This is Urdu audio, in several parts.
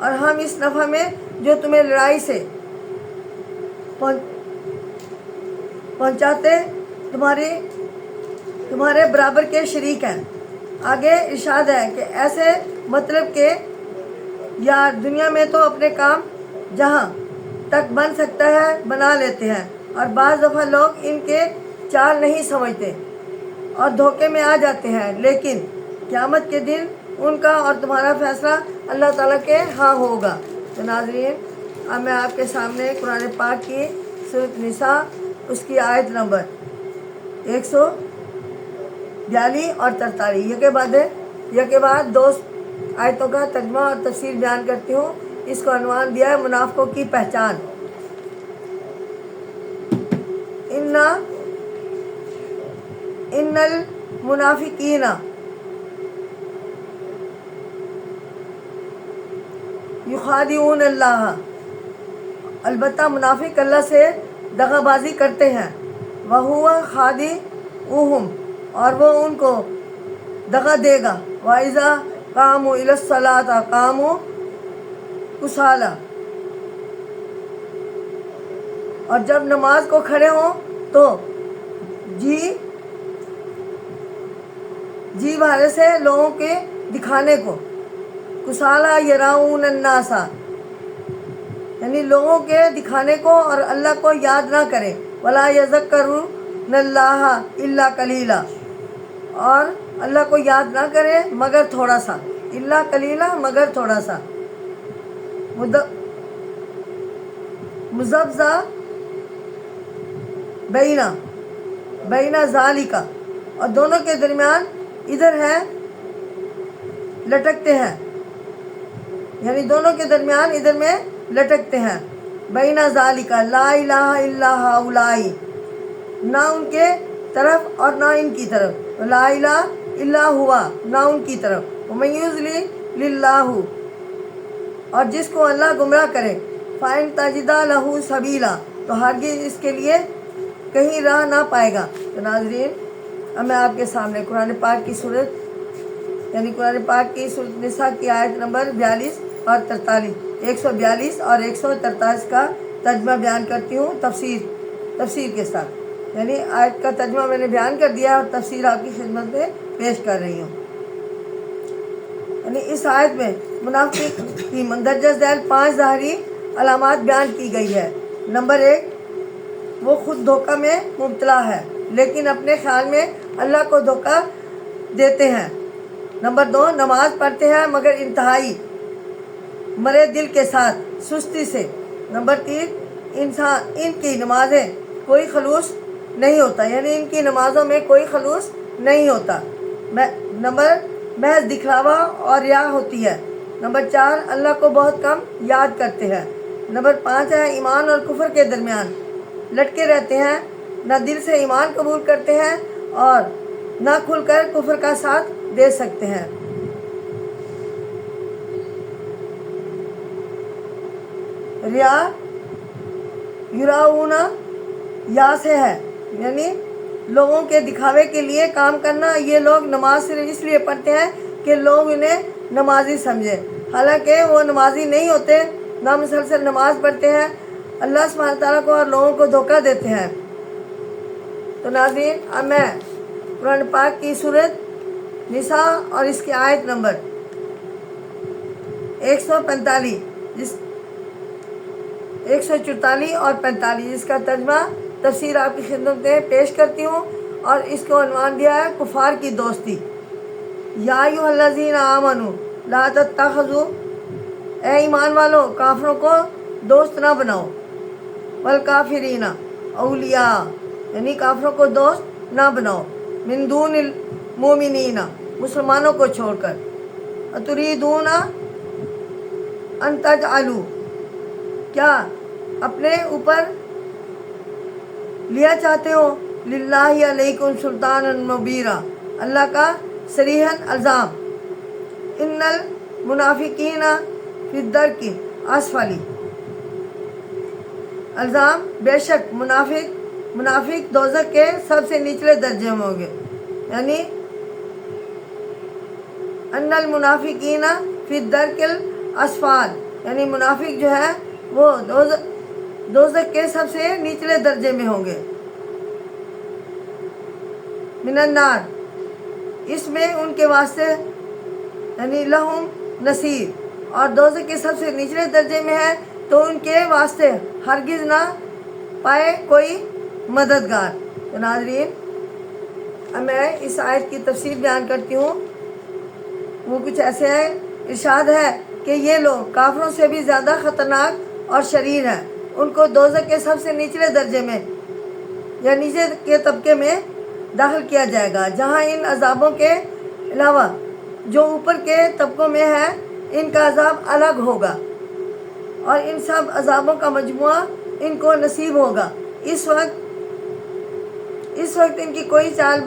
اور ہم اس نفع میں جو تمہیں لڑائی سے پہنچاتے تمہارے برابر کے شریک ہیں۔ آگے ارشاد ہے کہ ایسے مطلب کہ یار دنیا میں تو اپنے کام جہاں تک بن سکتا ہے بنا لیتے ہیں، اور بعض دفعہ لوگ ان کے چال نہیں سمجھتے اور دھوکے میں آ جاتے ہیں، لیکن قیامت کے دن ان کا اور تمہارا فیصلہ اللہ تعالیٰ کے ہاں ہوگا۔ تو ناظرین، اب میں آپ کے سامنے قرآن پاک کی سورۃ نساء اس کی آیت نمبر 142 اور 43 یہ کے بعد دو آیتوں کا ترجمہ اور تفسیر بیان کرتی ہوں۔ اس کو عنوان دیا ہے منافقوں کی پہچان۔ ان المنافقین یخادعون اللہ، البتہ منافق اللہ سے دغا بازی کرتے ہیں، وہو خادعہم، اور وہ ان کو دغا دے گا، وَإِذَا قَامُوا إِلَى الصَّلَاةِ قَامُوا کُسَالَىٰ، اور جب نماز کو کھڑے ہوں تو جی بھارے سے لوگوں کے دکھانے کو، کسالہ یراؤن الناس، یعنی لوگوں کے دکھانے کو اور اللہ کو یاد نہ کریں، ولا یذکرون اللہ الا قلیلا، اور اللہ کو یاد نہ کریں مگر تھوڑا سا، الا قلیلا مگر تھوڑا سا، مذبذب بین ذالک، اور دونوں کے درمیان ادھر ہے لٹکتے ہیں، یعنی دونوں کے درمیان ادھر میں لٹکتے ہیں، بین ذالک لا الہ الا ہؤلاء، نہ ان کے طرف اور نہ ان کی طرف، لا الہ الا ہوا، نہ ان کی طرف، ومن یضلل اللہ، اور جس کو اللہ گمراہ کرے، فإن تجد لہ سبیلا، تو ہرگز اس کے لیے کہیں راہ نہ پائے گا۔ تو ناظرین، اب میں آپ کے سامنے قرآن پاک کی سورۃ نساء کی آیت نمبر 42 اور 43 142 اور 143 کا ترجمہ بیان کرتی ہوں تفسیر کے ساتھ، یعنی آیت کا ترجمہ میں نے بیان کر دیا اور تفسیر آپ کی خدمت میں پیش کر رہی ہوں۔ یعنی اس آیت میں منافق کی مندرجہ ذیل 5 ظاہری علامات بیان کی گئی ہے۔ نمبر 1، وہ خود دھوکہ میں مبتلا ہے لیکن اپنے خیال میں اللہ کو دھوکہ دیتے ہیں۔ نمبر 2، نماز پڑھتے ہیں مگر انتہائی مرے دل کے ساتھ، سستی سے۔ نمبر 3، ان کی نمازیں کوئی خلوص نہیں ہوتا، یعنی ان کی نمازوں میں کوئی خلوص نہیں ہوتا۔ محض دکھلاوا اور ریا ہوتی ہے۔ نمبر 4، اللہ کو بہت کم یاد کرتے ہیں۔ نمبر 5 ہے ایمان اور کفر کے درمیان لٹکے رہتے ہیں، نہ دل سے ایمان قبول کرتے ہیں اور نہ کھل کر کفر کا ساتھ دے سکتے ہیں۔ ریا یراؤن یا سے ہے، یعنی لوگوں کے دکھاوے کے لیے کام کرنا۔ یہ لوگ نماز صرف اس لیے پڑھتے ہیں کہ لوگ انہیں نمازی سمجھیں، حالانکہ وہ نمازی نہیں ہوتے، نہ مسلسل نماز پڑھتے ہیں، اللہ سبحانہ تعالیٰ کو اور لوگوں کو دھوکہ دیتے ہیں۔ تو ناظرین، اب میں قرآن پاک کی سورۃ نساء اور اس کی آیت نمبر 145 144 اور 45 اس کا ترجمہ تفسیر آپ کی خدمت میں پیش کرتی ہوں، اور اس کو عنوان دیا ہے کفار کی دوستی۔ یا ایھا الذین آمنوا لا تتخذوا، اے ایمان والو کافروں کو دوست نہ بناؤ، والکافرین اولیاء، یعنی کافروں کو دوست نہ بناؤ، من دون المؤمنین، مسلمانوں کو چھوڑ کر، اتریدون ان تجعلوا، کیا اپنے اوپر لیا چاہتے ہو، للہ علیکم سلطانا مبینا، اللہ کا صریحاً الزام، ان المنافقین فی الدرک الاسفل، الزام بے شک منافق دوزخ کے سب سے نچلے درجے میں ہوں گے، یعنی ان المنافقین فی الدرک الاسفل، یعنی منافق جو ہے وہ دوزخ کے سب سے نچلے درجے میں ہوں گے. من النار، اس میں ان کے واسطے یعنی لہم نصیر، اور دوزخ کے سب سے نچلے درجے میں ہے تو ان کے واسطے ہرگز نہ پائے کوئی مددگار. تو ناظرین، اب میں اس آیت کی تفسیر بیان کرتی ہوں. وہ کچھ ایسے ہے، ارشاد ہے کہ یہ لوگ کافروں سے بھی زیادہ خطرناک اور شریر ہیں. ان کو دوزخ کے سب سے نچلے درجے میں یا نیچے کے طبقے میں داخل کیا جائے گا، جہاں ان عذابوں کے علاوہ جو اوپر کے طبقوں میں ہے ان کا عذاب الگ ہوگا، اور ان سب عذابوں کا مجموعہ ان کو نصیب ہوگا. اس وقت ان کی کوئی چال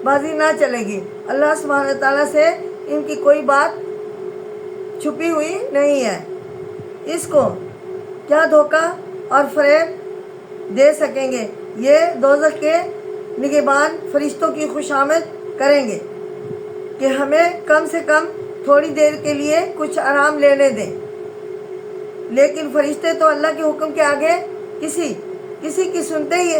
بازی نہ چلے گی. اللہ سبحانہ تعالیٰ سے ان کی کوئی بات چھپی ہوئی نہیں ہے. اس کو کیا دھوکہ اور فریب دے سکیں گے؟ یہ دوزخ کے نگہبان فرشتوں کی خوشامد کریں گے کہ ہمیں کم سے کم تھوڑی دیر کے لیے کچھ آرام لینے دیں. لیکن فرشتے تو اللہ کے حکم کے آگے کسی کی سنتے ہی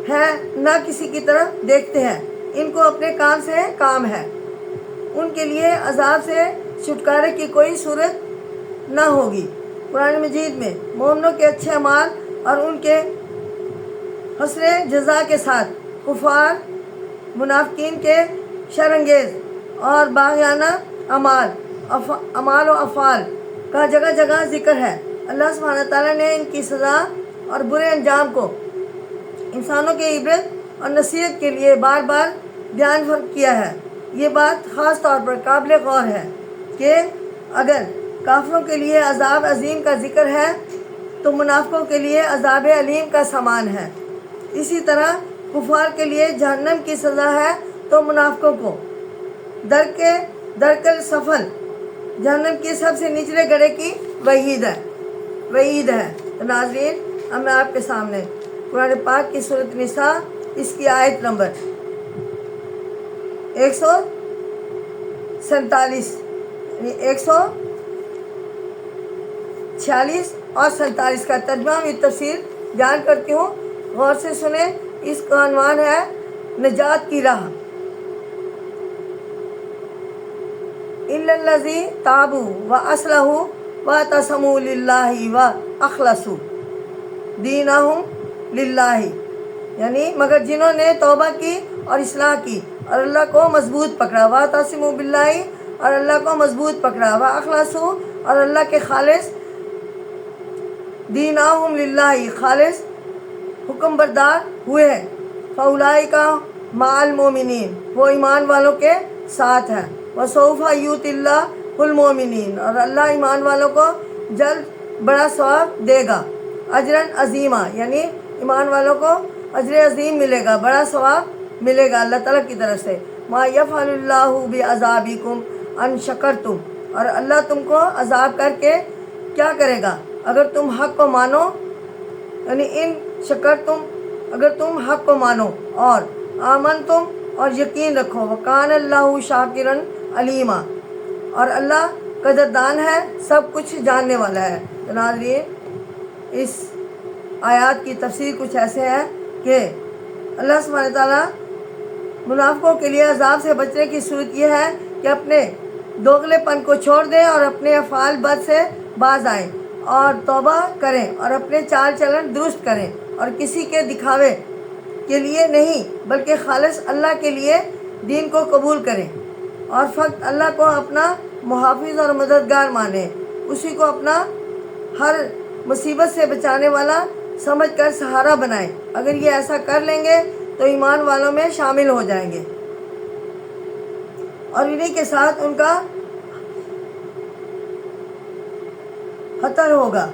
ہیں، نہ کسی کی طرف دیکھتے ہیں. ان کو اپنے کام سے کام ہے. ان کے لیے عذاب سے چھٹکارے کی کوئی صورت نہ ہوگی. قرآن مجید میں مومنوں کے اچھے اعمال اور ان کے حسن جزا کے ساتھ کفار منافقین کے شرانگیز اور باغیانہ اعمال و افعال کا جگہ جگہ ذکر ہے. اللہ سبحانہ تعالیٰ نے ان کی سزا اور برے انجام کو انسانوں کے عبرت اور نصیحت کے لیے بار بار بیان کیا ہے. یہ بات خاص طور پر قابل غور ہے کہ اگر کافروں کے لیے عذاب عظیم کا ذکر ہے تو منافقوں کے لیے عذاب علیم کا سامان ہے. اسی طرح کفار کے لیے جہنم کی سزا ہے تو منافقوں کو درکل سفل جہنم کی سب سے نچلے گڑھے کی وعید ہے. ناظرین، اب میں آپ کے سامنے قرآن پاک کی سورۃ نساء اس کی آیت نمبر 147 146 اور 47 کا ترجمہ و تفسیر بیان کرتی ہوں. غور سے سنیں. اس کا عنوان ہے نجات کی راہ. اِلَّا الَّذِي تَابُوا وَأَصْلَحُوا وَاعْتَصَمُوا لِلَّهِ وَأَخْلَصُوا دِينَهُمْ لِلَّهِ، یعنی مگر جنہوں نے توبہ کی اور اصلاح کی اور اللہ کو مضبوط پکڑا، وَاعْتَصِمُوا بِاللَّهِ، اور اللہ کو مضبوط پکڑا، وَأَخْلَصُوا، اور اللہ کے خالص دِينَهُمْ لِلَّهِ خالص حکم بردار ہوئے ہیں. فَأُولَٰئِكَ مَعَ الْمُؤْمِنِينَ، وہ ایمان والوں کے ساتھ ہیں. وَسَوْفَ يُؤْتِ اللَّهُ الْمُؤْمِنِينَ، اور اللہ ایمان والوں کو جلد بڑا ثواب دے گا. اجراً عظیمہ، یعنی ایمان والوں کو اجر عظیم ملے گا، بڑا ثواب ملے گا اللہ تعالیٰ کی طرف سے. مَا يَفْعَلُ اللَّهُ بِعَذَابِكُمْ إِن شَكَرْتُمْ، اور اللہ تم کو عذاب کر کے کیا کرے گا اگر تم حق کو مانو، یعنی ان شکرتم، اگر تم حق کو مانو، اور آمنتم، اور یقین رکھو. وَكَانَ اللَّهُ شَاكِرًا عَلِيمًا، اور اللہ قدردان ہے، سب کچھ جاننے والا ہے. تو ناظرین، اس آیات کی تفسیر کچھ ایسے ہے کہ اللہ سبحانہ تعالیٰ منافقوں کے لیے عذاب سے بچنے کی صورت یہ ہے کہ اپنے دوغلے پن کو چھوڑ دیں اور اپنے افعال بد سے باز آئیں اور توبہ کریں اور اپنے چال چلن درست کریں، اور کسی کے دکھاوے کے لیے نہیں بلکہ خالص اللہ کے لیے دین کو قبول کریں، اور فقط اللہ کو اپنا محافظ اور مددگار مانیں. اسی کو اپنا ہر مصیبت سے بچانے والا سمجھ کر سہارا بنائیں. اگر یہ ایسا کر لیں گے تو ایمان والوں میں شامل ہو جائیں گے اور انہی کے ساتھ ان کا حشر ہوگا.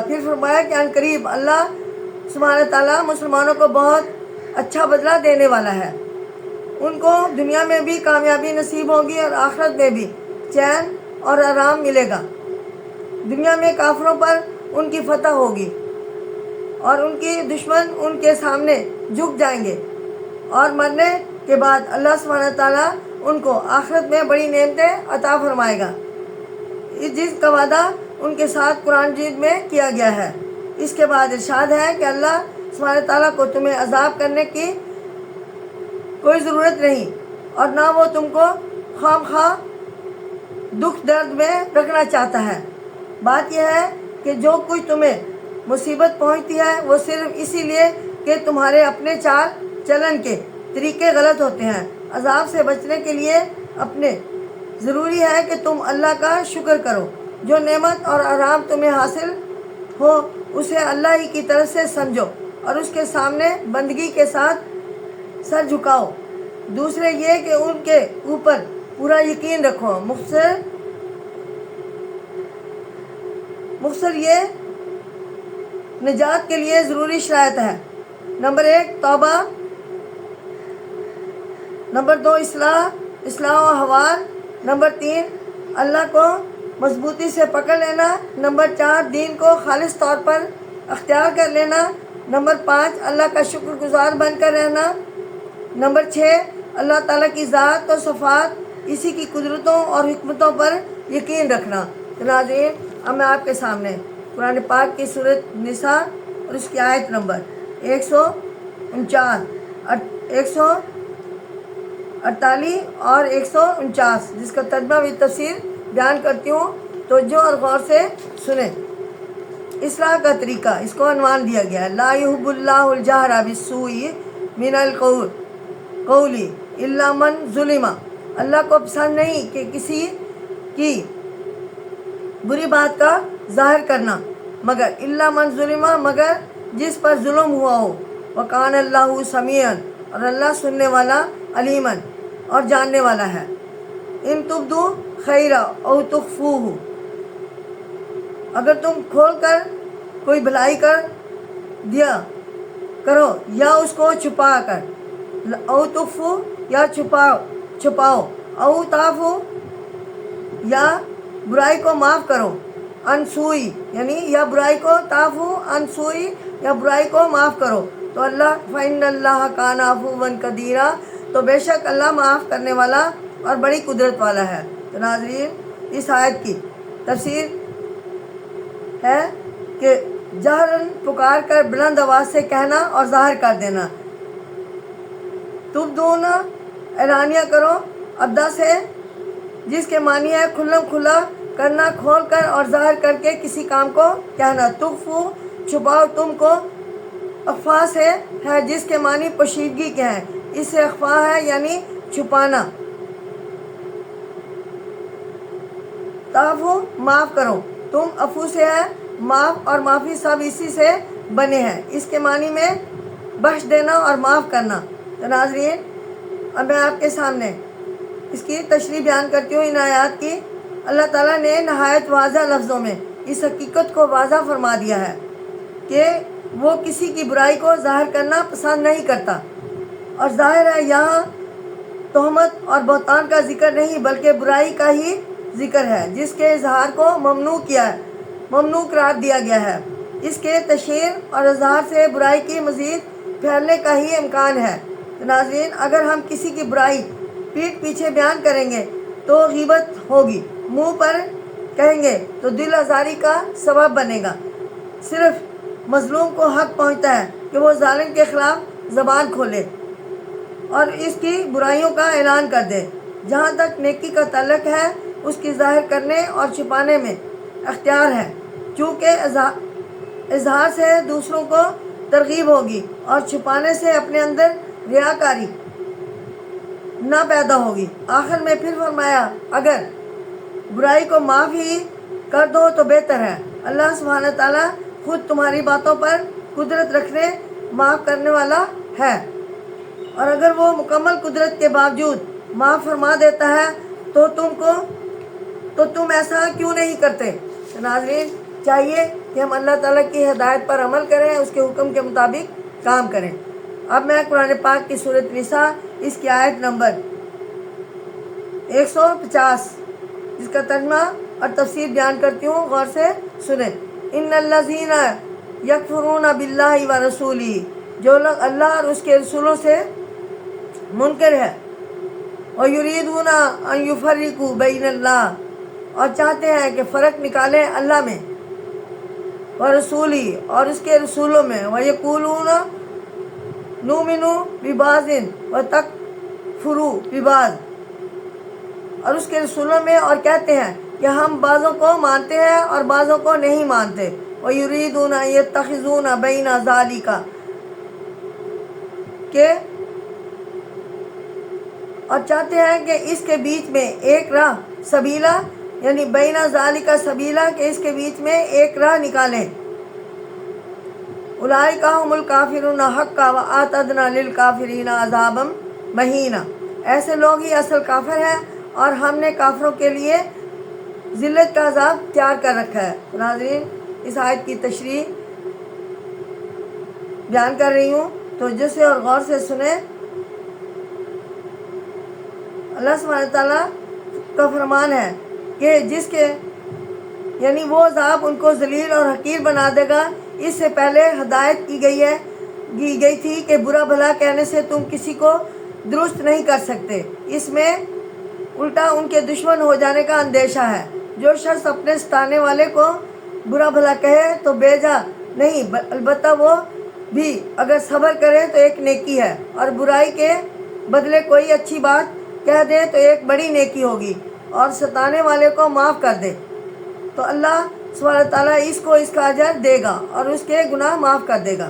پھر فرمایا کہ ان قریب اللہ سبحانہ تعالیٰ مسلمانوں کو بہت اچھا بدلہ دینے والا ہے. ان کو دنیا میں بھی کامیابی نصیب ہوگی اور آخرت میں بھی چین اور آرام ملے گا. دنیا میں کافروں پر ان کی فتح ہوگی اور ان کی دشمن ان کے سامنے جھک جائیں گے، اور مرنے کے بعد اللہ سبحانہ تعالیٰ ان کو آخرت میں بڑی نعمتیں عطا فرمائے گا. جس کا وعدہ ان کے ساتھ قرآن مجید میں کیا گیا ہے۔ اس کے بعد ارشاد ہے کہ اللہ سبحانہ تعالیٰ کو تمہیں عذاب کرنے کی کوئی ضرورت نہیں، اور نہ وہ تم کو خام خواہ دکھ درد میں رکھنا چاہتا ہے۔ بات یہ ہے کہ جو کچھ تمہیں مصیبت پہنچتی ہے وہ صرف اسی لیے کہ تمہارے اپنے چال چلن کے طریقے غلط ہوتے ہیں۔ عذاب سے بچنے کے لیے اپنے ضروری ہے کہ تم اللہ کا شکر کرو۔ جو نعمت اور آرام تمہیں حاصل ہو اسے اللہ ہی کی طرف سے سمجھو اور اس کے سامنے بندگی کے ساتھ سر جھکاؤ۔ دوسرے یہ کہ ان کے اوپر پورا یقین رکھو۔ مختصر یہ نجات کے لیے ضروری شرائط ہے۔ نمبر 1 توبہ، نمبر 2 اصلاح و حوال، نمبر 3 اللہ کو مضبوطی سے پکڑ لینا، نمبر 4 دین کو خالص طور پر اختیار کر لینا، نمبر 5 اللہ کا شکر گزار بن کر رہنا، نمبر 6 اللہ تعالیٰ کی ذات و صفات، اسی کی قدرتوں اور حکمتوں پر یقین رکھنا۔ تو ناظرین، اب میں آپ کے سامنے قرآن پاک کی سورۃ نساء اور اس کی آیت نمبر 149 148 اور 149 جس کا ترجمہ بھی تفسیر بیان کرتی ہوں، توجہ اور غور سے سنیں۔ اصلاح کا طریقہ، اس کو عنوان دیا گیا ہے لا یحب اللہ الجہر بالسوء من القول الا من ظلم۔ اللہ کو پسند نہیں کہ کسی کی بری بات کا ظاہر کرنا مگر الا من ظلم، مگر جس پر ظلم ہوا ہو۔ وکان اللہ سمیعا، اور اللہ سننے والا، علیما، اور جاننے والا ہے۔ ان تبدو خیرا او تخفوہ، اگر تم کھول کر کوئی بھلائی کر دیا کرو یا اس کو چھپا کر، او تخفو یا چھپاؤ، او تعفو یا برائی کو معاف کرو، انسوئی یعنی یا برائی کو تعفو انسوئی یا برائی کو معاف کرو تو اللہ فإن اللہ کان عفوا قدیرا، تو بے شک اللہ معاف کرنے والا اور بڑی قدرت والا ہے۔ تو ناظرین، اس آیت کی تفسیر ہے کہ جہرن پکار کر بلند آواز سے کہنا اور ظاہر کر دینا۔ تبدون اعلانیہ کرو، ابدا سے جس کے معنی ہے کھلم کھلا کرنا، کھول کر اور ظاہر کر کے کسی کام کو کہنا۔ تخفو چھپاؤ تم کو، اخفا سے ہے جس کے معنی پوشیدگی کے ہیں، اس سے اخفا ہے یعنی چھپانا۔ تعفو معاف کرو، تم عفو سے ہے، معاف اور معافی سب اسی سے بنے ہیں، اس کے معنی میں بخش دینا اور معاف کرنا۔ تو ناظرین، اب میں آپ کے سامنے اس کی تشریح بیان کرتی ہوں۔ ان آیات کی اللہ تعالیٰ نے نہایت واضح لفظوں میں اس حقیقت کو واضح فرما دیا ہے کہ وہ کسی کی برائی کو ظاہر کرنا پسند نہیں کرتا، اور ظاہر ہے یہاں تہمت اور بہتان کا ذکر نہیں بلکہ برائی کا ہی ذکر ہے جس کے اظہار کو ممنوع قرار دیا گیا ہے۔ اس کے تشہیر اور اظہار سے برائی کی مزید پھیلنے کا ہی امکان ہے۔ تو ناظرین، اگر ہم کسی کی برائی پیٹھ پیچھے بیان کریں گے تو غیبت ہوگی، منہ پر کہیں گے تو دل آزاری کا سبب بنے گا۔ صرف مظلوم کو حق پہنچتا ہے کہ وہ ظالم کے خلاف زبان کھولے اور اس کی برائیوں کا اعلان کر دے۔ جہاں تک نیکی کا تعلق ہے اس کی ظاہر کرنے اور چھپانے میں اختیار ہے، چونکہ اظہار سے دوسروں کو ترغیب ہوگی اور چھپانے سے اپنے اندر ریاکاری نہ پیدا ہوگی۔ آخر میں پھر فرمایا اگر برائی کو معاف ہی کر دو تو بہتر ہے۔ اللہ سبحانہ تعالیٰ خود تمہاری باتوں پر قدرت رکھنے معاف کرنے والا ہے، اور اگر وہ مکمل قدرت کے باوجود معاف فرما دیتا ہے تو تم ایسا کیوں نہیں کرتے؟ ناظرین، چاہیے کہ ہم اللہ تعالیٰ کی ہدایت پر عمل کریں، اس کے حکم کے مطابق کام کریں۔ اب میں قرآن پاک کی سورۃ نساء اس کی آیت نمبر 150 جس کا ترجمہ اور تفسیر بیان کرتی ہوں، غور سے سنیں۔ ان الذین یکفرون باللہ ورسولہ، جو لوگ اللہ اور اس کے رسولوں سے منکر ہے، ویریدون ان یفرقوا بین اللہ اور چاہتے ہیں کہ فرق نکالیں اللہ میں اور رسولی اور اس کے رسولوں میں، وَيَقُولُونَ نُؤْمِنُ بِبَعْضٍ وَتَكْفُرُ بِبَعْضٍ، اور اس کے رسولوں میں، اور کہتے ہیں کہ ہم بعضوں کو مانتے ہیں اور بعضوں کو نہیں مانتے، وَيُرِيدُونَ أَن يَتَّخِذُوا بَيْنَ ذَلِكَ، کہ اور چاہتے ہیں کہ اس کے بیچ میں ایک راہ، سبیلا یعنی بین ذالک سبیلا، کہ اس کے بیچ میں ایک راہ نکالیں۔ اولئک ھم الکافرون حقا واعتدنا للکافرین عذابا مہینا، ایسے لوگ ہی اصل کافر ہیں اور ہم نے کافروں کے لیے ذلت کا عذاب تیار کر رکھا ہے۔ ناظرین، اس آیت کی تشریح بیان کر رہی ہوں، تو جسے اور غور سے سنیں۔ اللہ سبحانہ تعالیٰ کا فرمان ہے کہ جس کے یعنی وہ عذاب ان کو ذلیل اور حقیر بنا دے گا، اس سے پہلے ہدایت کی گئی تھی کہ برا بھلا کہنے سے تم کسی کو درست نہیں کر سکتے، اس میں الٹا ان کے دشمن ہو جانے کا اندیشہ ہے۔ جو شخص اپنے ستانے والے کو برا بھلا کہے تو بے جا نہیں، البتہ وہ بھی اگر صبر کرے تو ایک نیکی ہے، اور برائی کے بدلے کوئی اچھی بات کہہ دے تو ایک بڑی نیکی ہوگی، اور ستانے والے کو معاف کر دے تو اللہ سبحانہ تعالیٰ اس کو اس کا اجر دے گا اور اس کے گناہ معاف کر دے گا۔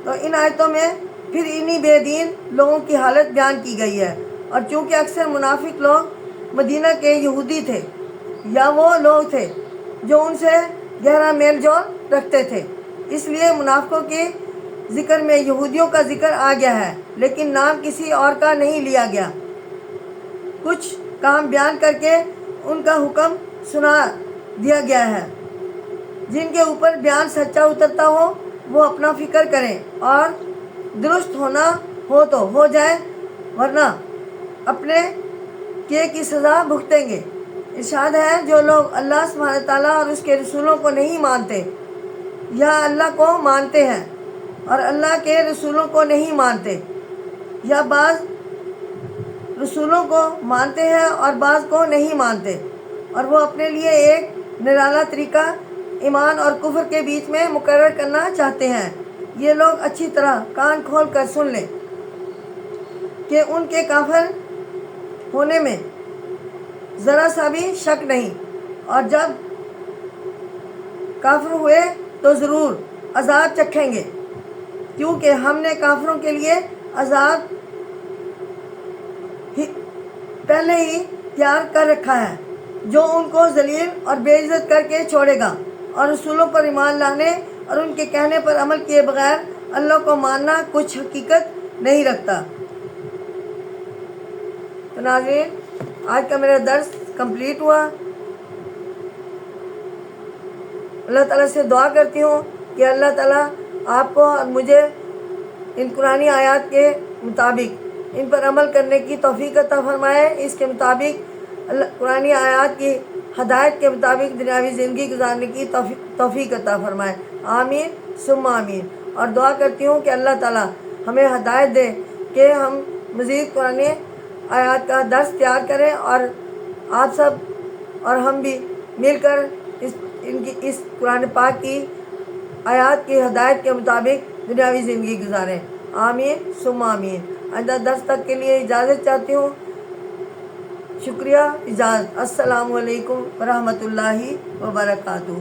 تو ان آیتوں میں پھر انہی بے دین لوگوں کی حالت بیان کی گئی ہے، اور چونکہ اکثر منافق لوگ مدینہ کے یہودی تھے یا وہ لوگ تھے جو ان سے گہرا میل جول رکھتے تھے، اس لیے منافقوں کے ذکر میں یہودیوں کا ذکر آ گیا ہے، لیکن نام کسی اور کا نہیں لیا گیا۔ کچھ کام بیان کر کے ان کا حکم سنا دیا گیا ہے۔ جن کے اوپر بیان سچا اترتا ہو وہ اپنا فکر کریں، اور درست ہونا ہو تو ہو جائے، ورنہ اپنے کیے کی سزا بھگتیں گے۔ ارشاد ہے، جو لوگ اللہ سبحانہ تعالیٰ اور اس کے رسولوں کو نہیں مانتے یا اللہ کو مانتے ہیں اور اللہ کے رسولوں کو نہیں مانتے، یا بعض رسولوں کو مانتے ہیں اور بعض کو نہیں مانتے، اور وہ اپنے لیے ایک نرالا طریقہ ایمان اور کفر کے بیچ میں مقرر کرنا چاہتے ہیں، یہ لوگ اچھی طرح کان کھول کر سن لیں کہ ان کے کافر ہونے میں ذرا سا بھی شک نہیں، اور جب کافر ہوئے تو ضرور عذاب چکھیں گے، کیونکہ ہم نے کافروں کے لیے عذاب پہلے ہی تیار کر رکھا ہے، جو ان کو ذلیل اور بے عزت کر کے چھوڑے گا، اور رسولوں پر ایمان لانے اور ان کے کہنے پر عمل کیے بغیر اللہ کو ماننا کچھ حقیقت نہیں رکھتا۔ تو ناظرین، آج کا میرا درس کمپلیٹ ہوا۔ اللہ تعالیٰ سے دعا کرتی ہوں کہ اللہ تعالیٰ آپ کو اور مجھے ان قرآنی آیات کے مطابق ان پر عمل کرنے کی توفیق عطا فرمائے، اس کے مطابق قرآنی آیات کی ہدایت کے مطابق دنیاوی زندگی گزارنے کی توفیق عطا فرمائے، آمین ثم آمین۔ اور دعا کرتی ہوں کہ اللہ تعالیٰ ہمیں ہدایت دے کہ ہم مزید قرآنی آیات کا درس تیار کریں، اور آپ سب اور ہم بھی مل کر اس قرآن پاک کی آیات کی ہدایت کے مطابق دنیاوی زندگی گزاریں، آمین ثم آمین۔ آئندہ درس تک کے لیے اجازت چاہتی ہوں، شکریہ، اجازت، السلام علیکم ورحمۃ اللہ وبرکاتہ۔